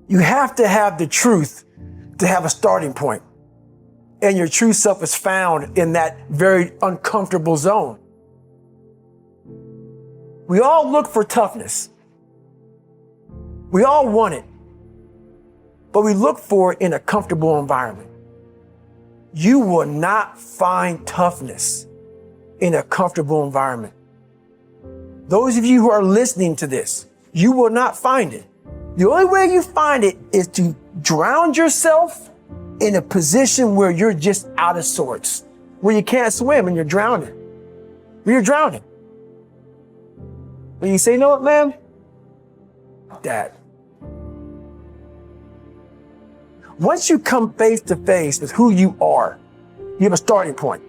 You have to have the truth to have a starting point. And your true self is found in that very uncomfortable zone. We all look for toughness. We all want it, but we look for it in a comfortable environment. You will not find toughness in a comfortable environment. Those of you who are listening to this, you will not find it. The only way you find it is to drown yourself in a position where you're just out of sorts, where you can't swim and you're drowning. You're drowning. But you say, you know what, man? That. Once you come face to face with who you are, you have a starting point.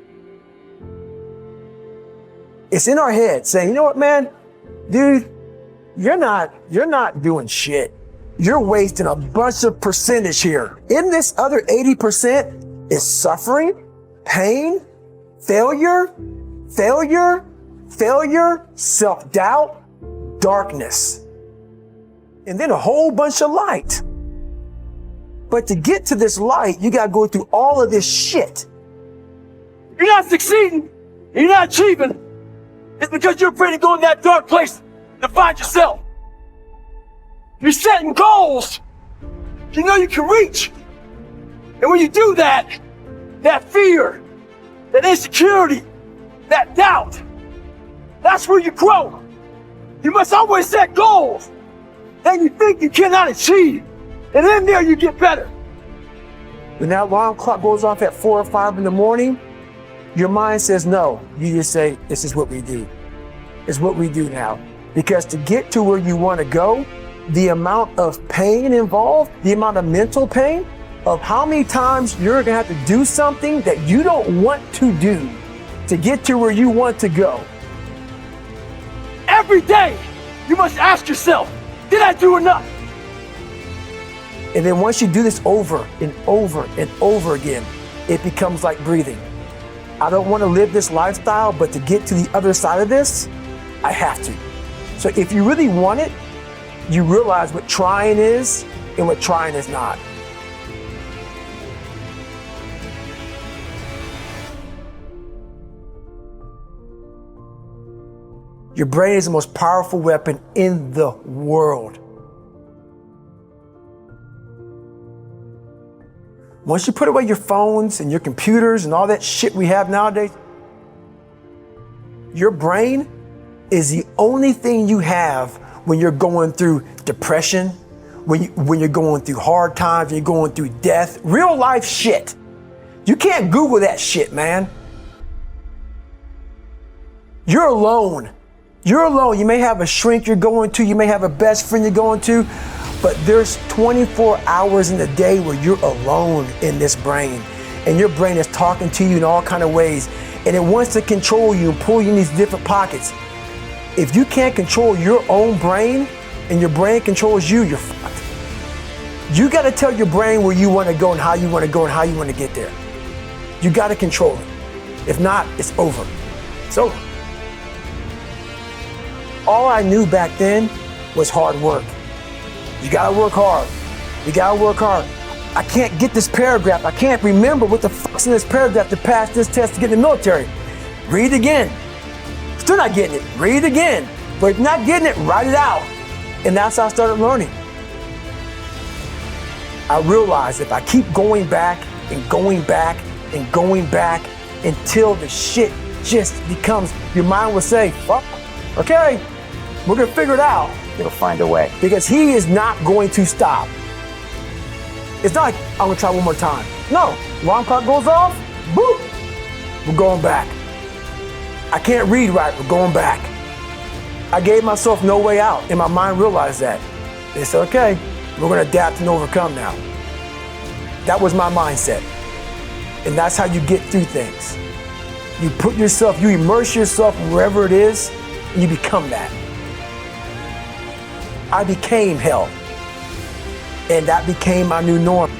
It's in our head saying, you know what, man? Dude, you're not doing shit. You're wasting a bunch of percentage here. In this other 80% is suffering, pain, failure, self-doubt, darkness, and then a whole bunch of light. But to get to this light, you gotta go through all of this shit. You're not succeeding, you're not achieving. It's because you're afraid to go in that dark place to find yourself. You're setting goals you know you can reach. And when you do that, that fear, that insecurity, that doubt, that's where you grow. You must always set goals that you think you cannot achieve. And in there you get better. When that alarm clock goes off at 4 or 5 in the morning, your mind says no. You just say, this is what we do. It's what we do now. Because to get to where you want to go, the amount of pain involved, the amount of mental pain of how many times you're going to have to do something that you don't want to do to get to where you want to go. Every day, you must ask yourself, did I do enough? And then once you do this over and over and over again, it becomes like breathing. I don't want to live this lifestyle, but to get to the other side of this, I have to. So if you really want it, you realize what trying is and what trying is not. Your brain is the most powerful weapon in the world. Once you put away your phones and your computers and all that shit we have nowadays, your brain is the only thing you have when you're going through depression, when you're going through hard times, when you're going through death, real life shit. You can't Google that shit, man. You're alone. You're alone. You may have a shrink you're going to, you may have a best friend you're going to, but there's 24 hours in the day where you're alone in this brain, and your brain is talking to you in all kinds of ways, and it wants to control you and pull you in these different pockets. If you can't control your own brain and your brain controls you, you're fucked. You got to tell your brain where you want to go and how you want to go and how you want to get there. You got to control it. If not, it's over. It's over. All I knew back then was hard work. You got to work hard. You got to work hard. I can't get this paragraph. I can't remember what the fuck's in this paragraph to pass this test to get in the military. Read again. Still not getting it. Read again. But if you're not getting it, write it out. And that's how I started learning. I realized if I keep going back and going back and going back until the shit just becomes, your mind will say, fuck, okay, we're going to figure it out. It'll find a way. Because he is not going to stop. It's not like, I'm going to try one more time. No, alarm clock goes off, boop, we're going back. I can't read right, we're going back. I gave myself no way out, and my mind realized that. They said, okay, we're going to adapt and overcome now. That was my mindset. And that's how you get through things. You put yourself, you immerse yourself wherever it is, and you become that. I became hell. And that became my new norm.